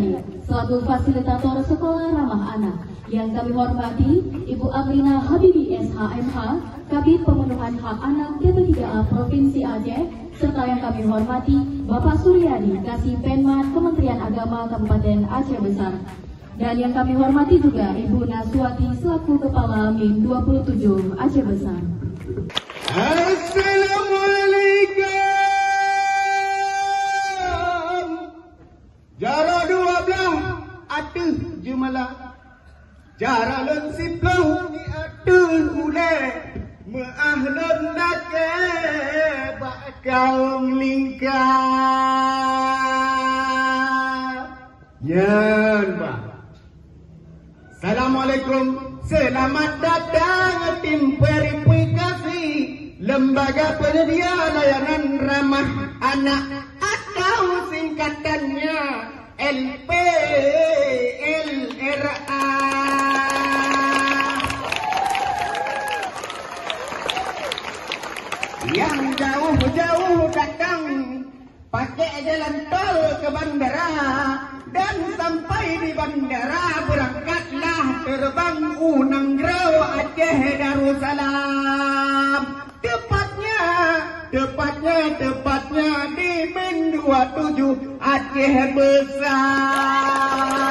Suryadi selaku fasilitator Sekolah Ramah Anak. Yang kami hormati Ibu Amrina Habibi SHMH, Kabid Pemenuhan Hak Anak DP3A Provinsi Aceh, serta yang kami hormati Bapak Suryadi, Kasih Penman Kementerian Agama Kabupaten Aceh Besar. Dan yang kami hormati juga Ibu Naswati selaku Kepala MIM 27 Aceh Besar. Assalamualaikum. Jara 12 atuh jumlah. Jara lun 10 ni atuh ule. Meahlun nake bakal lingkar. Yan ba. Assalamualaikum, selamat datang tim verifikasi Lembaga Penyedia Layanan Ramah Anak atau singkatannya LPLRA. Yang jauh-jauh datang pakai jalan tol ke bandara, dan sampai di bandara berangkatlah terbang Unangrau Aceh Darussalam. Tepatnya di MIN 27 Aceh Besar.